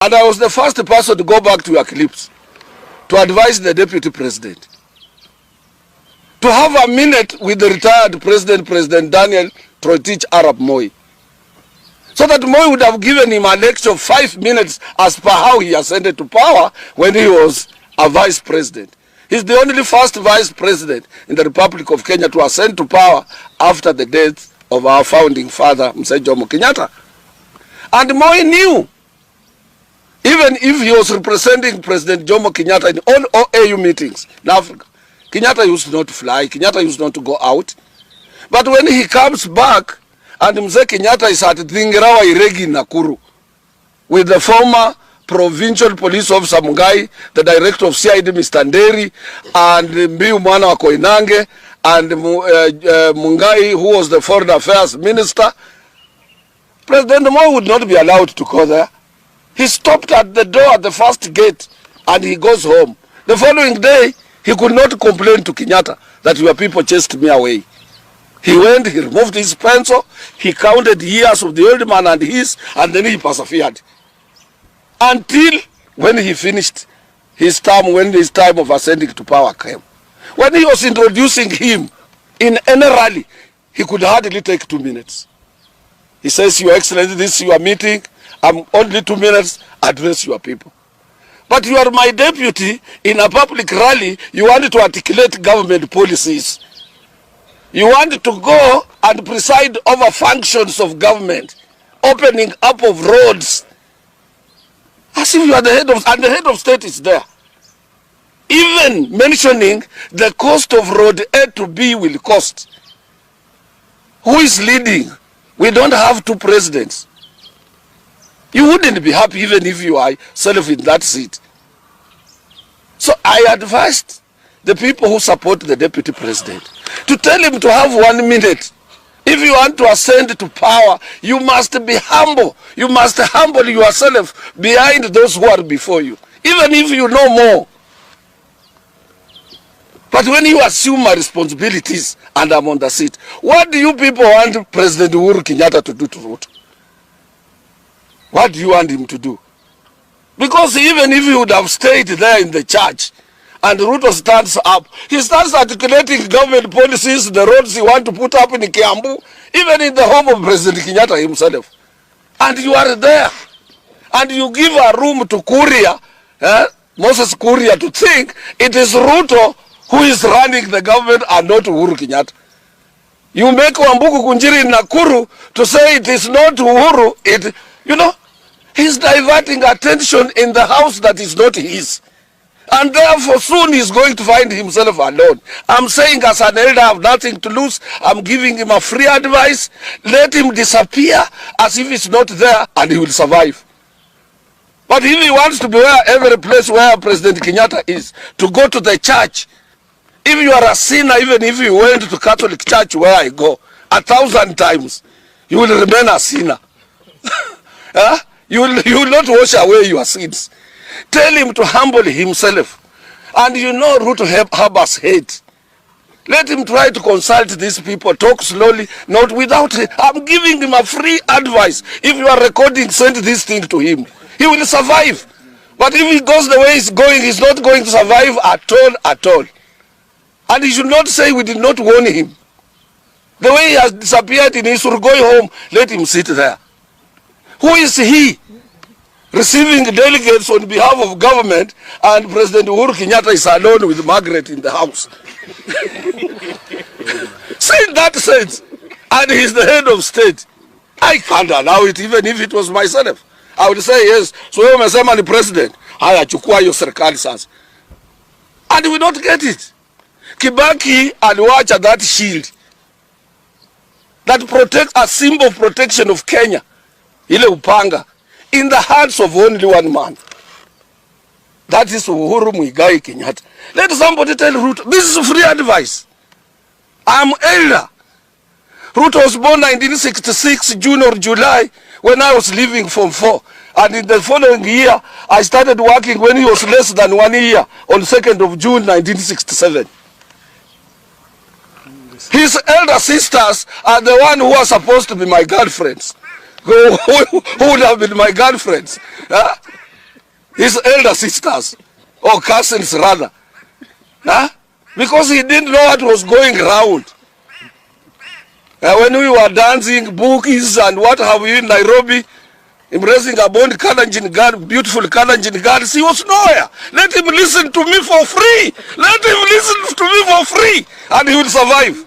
And I was the first person to go back to your clips to advise the deputy president to have a minute with the retired president, President Daniel Toroitich Arap Moi, so that Moi would have given him a lecture of 5 minutes as per how he ascended to power when he was a vice president. He's the only first vice president in the Republic of Kenya to ascend to power after the death of our founding father, Mzee Jomo Kenyatta. And Moi knew, even if he was representing President Jomo Kenyatta in all AU meetings in Africa, Kenyatta used not to fly, Kenyatta used not to go out. But when he comes back, and Mzee Kenyatta is at Thingirawa Iregi Nakuru, with the former provincial police officer Mungai, the director of CID Mr. Nderi, and Mbiu Mwana wa Koinange, and Mungai, who was the foreign affairs minister, President Moi would not be allowed to go there. He stopped at the door at the first gate and he goes home. The following day, he could not complain to Kenyatta that your people chased me away. He went, he removed his pencil, he counted years of the old man and his, and then he persevered. Until when he finished his term, when his time of ascending to power came. When he was introducing him in any rally, he could hardly take 2 minutes. He says, Your Excellency, this is your meeting. I'm only 2 minutes, address your people. But you are my deputy in a public rally. You want to articulate government policies. You want to go and preside over functions of government, opening up of roads, as if you are the head of, and the head of state is there. Even mentioning the cost of road A to B will cost. Who is leading? We don't have 2 presidents. You wouldn't be happy even if you are self in that seat. So I advised the people who support the deputy president to tell him to have 1 minute. If you want to ascend to power, you must be humble. You must humble yourself behind those who are before you, even if you know more. But when you assume my responsibilities and I'm on the seat, what do you people want President Uhuru Kenyatta to do to Ruto? What do you want him to do? Because even if he would have stayed there in the church and Ruto stands up, he starts articulating government policies, the roads he wants to put up in Kiambu, even in the home of President Kenyatta himself. And you are there. And you give a room to Kuria, Moses Kuria, to think it is Ruto who is running the government and not Uhuru Kenyatta. You make Wambuku Kunjiri in Nakuru to say it is not Uhuru, he's diverting attention in the house that is not his. And therefore soon he's going to find himself alone. I'm saying as an elder, I have nothing to lose. I'm giving him a free advice. Let him disappear as if it's not there and he will survive. But if he wants to be every place where President Kenyatta is, to go to the church, if you are a sinner, even if you went to Catholic church where I go 1,000 times, you will remain a sinner. You will not wash away your sins. Tell him to humble himself. And Ruto harbors hate. Let him try to consult these people, talk slowly, not without. I'm giving him a free advice. If you are recording, send this thing to him. He will survive. But if he goes the way he's going, he's not going to survive at all. And he should not say we did not warn him. The way he has disappeared in Isur, going home, let him sit there. Who is he? Receiving delegates on behalf of government, and President Uhuru Kenyatta is alone with Margaret in the house. Say in that sense, and he's the head of state. I can't allow it, even if it was myself. I would say yes. So you umesema ni president. Haya, chukua hiyo serikali sasa. And we don't get it. Kibaki aliwacha that shield that protects, a symbol of protection of Kenya, ile upanga, in the hands of only one man. That is Uhuru Muigai Kenyatta. Let somebody tell Ruto, this is free advice. I'm elder. Ruto was born 1966, June or July, when I was leaving Form 4. And in the following year, I started working when he was less than 1 year, on 2nd of June, 1967. His elder sisters are the one who are supposed to be my girlfriends. Who would have been my girlfriends. his elder sisters, or cousins rather. Huh? Because he didn't know what was going around. When we were dancing bookies and what have you in Nairobi, embracing a bond Kalenjin girl, beautiful Kalenjin girls, he was nowhere. Let him listen to me for free. Let him listen to me for free, and he will survive.